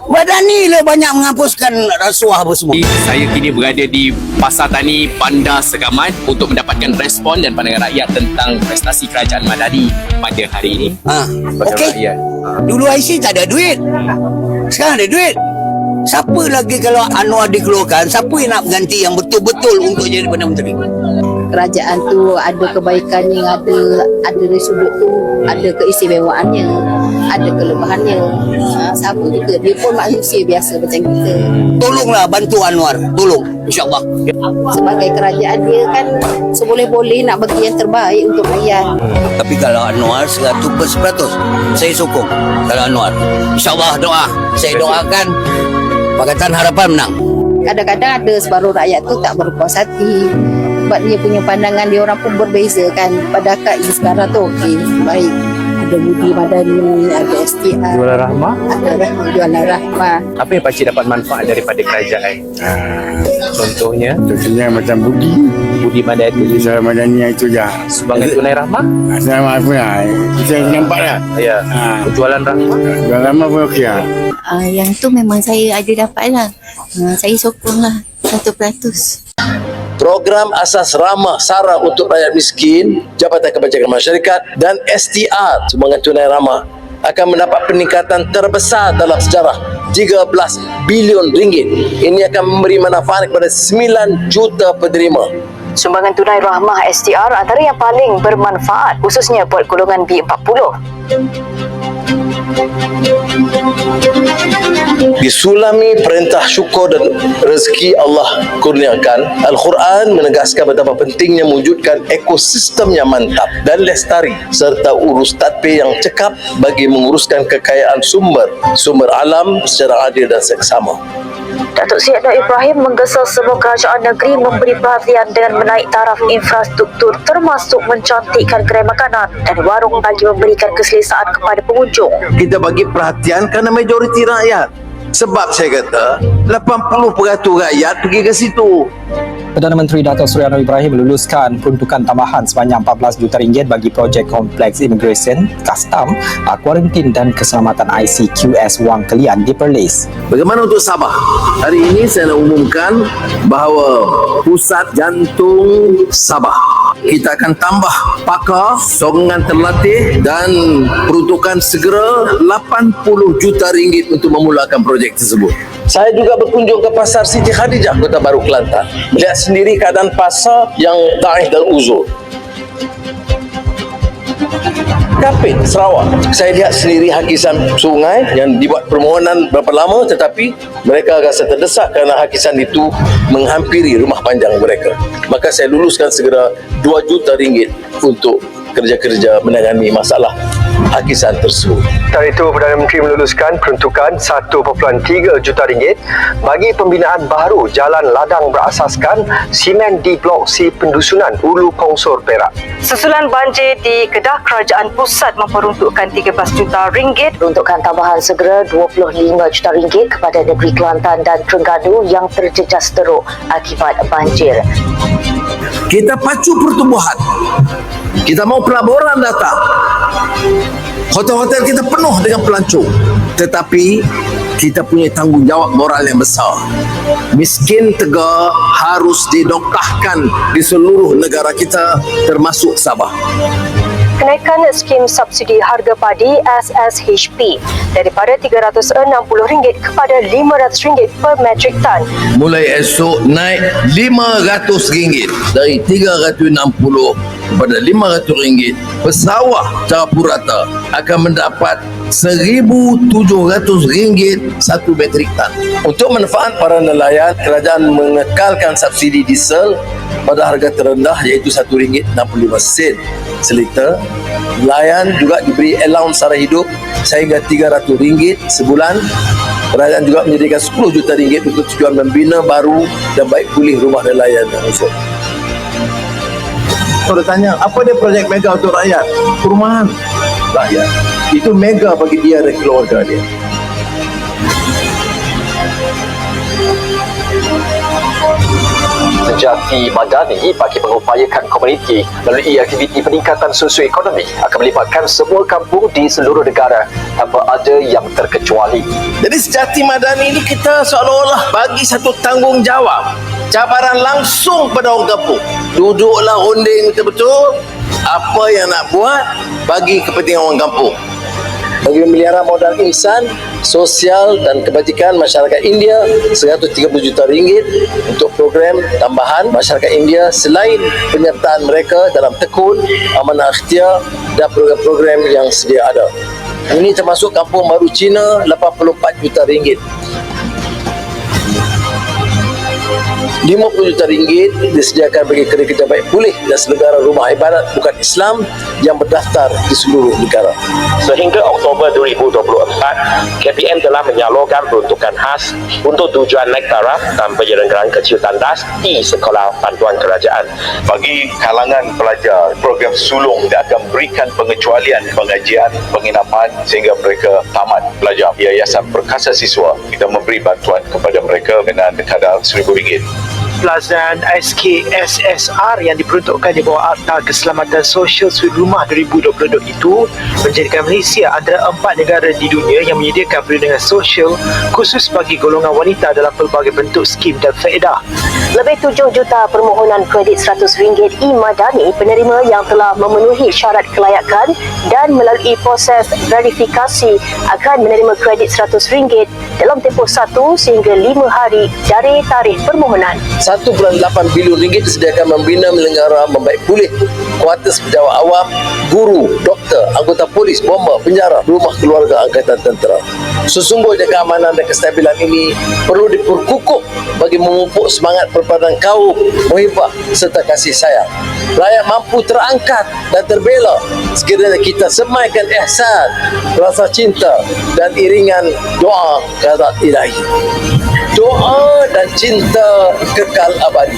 Badani lah banyak menghapuskan rasuah apa semua. Saya kini berada di Pasar Tani Bandar Segamat untuk mendapatkan respon dan pandangan rakyat tentang prestasi Kerajaan Madani pada hari ini. Okey. Dulu IC tak ada duit. Sekarang ada duit. Siapa lagi kalau Anwar dikeluarkan, siapa yang nak ganti yang betul-betul untuk jadi Perdana Menteri? Kerajaan tu ada kebaikannya, ada dari sudut tu, ada keistimewaannya, ada kelebihannya. Sama juga, dia pun manusia biasa macam kita. Tolonglah bantu Anwar, tolong, insyaAllah. Sebagai kerajaan dia kan seboleh-boleh nak bagi yang terbaik untuk rakyat. Tapi kalau Anwar 100%, saya sokong. Kalau Anwar, insyaAllah doa. Saya doakan Pakatan Harapan menang. Kadang-kadang ada separuh rakyat tu tak berpuas hati. Sebab dia punya pandangan dia orang pun berbeza kan. Pada akad ini sekarang tu okey, baik. Ada Budi Madani, ada STR, Jualan Rahmah. ada Jualan Rahmah. Apa yang pakcik dapat manfaat daripada kerajaan? Contohnya macam Budi Madani, Jualan Madani itu je. sumbangan tunai rahmah. Sama apa lah. Kita nampak lah. Ya. Jualan rahmah. Jualan lama pun okey lah. Yang tu memang saya ada dapat lah. Saya sokong lah 100%. Program Asas Ramah Sara untuk rakyat miskin, Jabatan Kebajikan Masyarakat dan STR Sumbangan Tunai Ramah akan mendapat peningkatan terbesar dalam sejarah, 13 bilion ringgit. Ini akan memberi manfaat kepada 9 juta penerima. Sumbangan tunai rahmah STR antara yang paling bermanfaat khususnya buat golongan B40. Disulami perintah syukur dan rezeki Allah kurniakan, Al-Quran menegaskan betapa pentingnya mewujudkan ekosistem yang mantap dan lestari serta urus tadbir yang cekap bagi menguruskan kekayaan sumber alam secara adil dan seksama. Datuk Seri Anwar Ibrahim menggesa semua kerajaan negeri memberi perhatian dengan menaik taraf infrastruktur termasuk mencantikkan gerai makanan dan warung bagi memberikan keselesaan kepada pengunjung. Kita bagi perhatian kerana majoriti rakyat. Sebab saya kata 80% rakyat pergi ke situ. Perdana Menteri Datuk Seri Anwar Ibrahim meluluskan peruntukan tambahan sebanyak 14 juta ringgit bagi projek kompleks imigresen, kastam, kuarantin dan keselamatan ICQS Wang Kelian di Perlis. Bagaimana untuk Sabah? Hari ini saya nak umumkan bahawa Pusat Jantung Sabah kita akan tambah pakar, sokongan terlatih dan peruntukan segera 80 juta ringgit untuk memulakan projek tersebut. Saya juga berkunjung ke Pasar Siti Khadijah, Kota Baru, Kelantan. Lihat sendiri keadaan pasar yang daif dan uzur. Kapit, Sarawak. Saya lihat sendiri hakisan sungai yang dibuat permohonan berapa lama tetapi mereka rasa terdesak kerana hakisan itu menghampiri rumah panjang mereka. Maka saya luluskan segera 2 juta ringgit untuk kerja-kerja menangani masalah hakisan tersebut. Setelah itu, Perdana Menteri meluluskan peruntukan 1.3 juta ringgit bagi pembinaan baru jalan ladang berasaskan simen di Blok C Pendusunan Ulu Kongsor, Perak. Susulan banjir di Kedah, Kerajaan Pusat memperuntukkan 13 juta ringgit. Peruntukan tambahan segera 25 juta ringgit kepada negeri Kelantan dan Terengganu yang terjejas teruk akibat banjir. Kita pacu pertumbuhan. Kita mau pelaburan datang. Hotel-hotel kita penuh dengan pelancong. Tetapi kita punya tanggungjawab moral yang besar. Miskin tegak harus didongkahkan di seluruh negara kita termasuk Sabah. Kenaikan skim subsidi harga padi SSHP daripada RM360 kepada RM500 per metrik tan. Mulai esok naik RM500 dari RM360 kepada RM500. Pesawah secara purata akan mendapat RM1,700 satu metrik tan. Untuk manfaat para nelayan, kerajaan mengekalkan subsidi diesel pada harga terendah iaitu RM1.65 seliter. Nelayan juga diberi allowance sara hidup sehingga RM300 sebulan. Kerajaan juga menyediakan RM10 juta untuk tujuan membina baru dan baik pulih rumah nelayan yang rosak. Kalau tanya, apa dia projek mega untuk rakyat? Perumahan rakyat. Itu mega bagi dia dan keluarga dia. Jati Madani bagi mengupayakan komuniti melalui aktiviti peningkatan sosioekonomi akan melibatkan semua kampung di seluruh negara tanpa ada yang terkecuali. Jadi Sejati Madani ini kita seolah-olah bagi satu tanggungjawab, cabaran langsung pada orang kampung. Duduklah runding betul-betul apa yang nak buat bagi kepentingan orang kampung. Bagi memelihara modal insan, sosial dan kebajikan masyarakat India RM130 juta untuk program tambahan masyarakat India selain penyertaan mereka dalam tekun, amanah ikhtiar dan program-program yang sedia ada. Ini termasuk Kampung Baru Cina RM84 juta. RM50 juta disediakan bagi kerja baik pulih dan selenggara rumah ibadat bukan Islam yang berdaftar di seluruh negara. Sehingga Oktober 2024, KPM telah menyalurkan peruntukan khas untuk tujuan naik taraf dan penyelenggaraan kecil tandas di sekolah bantuan kerajaan. Bagi kalangan pelajar, program sulung dia akan berikan pengecualian pengajian, penginapan sehingga mereka tamat belajar. Yayasan Perkasa Siswa kita memberi bantuan kepada mereka dengan kadar RM1,000. Pelaksanaan SKSSR yang diperuntukkan di bawah Akta Keselamatan Sosial Suite Rumah 2022 itu menjadikan Malaysia antara 4 negara di dunia yang menyediakan perlindungan sosial khusus bagi golongan wanita dalam pelbagai bentuk skim dan faedah. Lebih 7 juta permohonan kredit RM100 e-Madani penerima yang telah memenuhi syarat kelayakan dan melalui proses verifikasi akan menerima kredit RM100 dalam tempoh 1 sehingga 5 hari dari tarikh permohonan. RM1.8 bilion disediakan membina, melenggara, membaik pulih kuartus pejabat awam, guru, doktor, anggota polis, bomba, penjara, rumah keluarga angkatan tentera. Sesungguhnya keamanan dan kestabilan ini perlu diperkukuh bagi memupuk semangat perpaduan kaum, muhibah serta kasih sayang. Rakyat mampu terangkat dan terbela sekiranya kita semaikan ihsan, rasa cinta dan iringan doa kepada Ilahi. Doa dan cinta kekal abadi.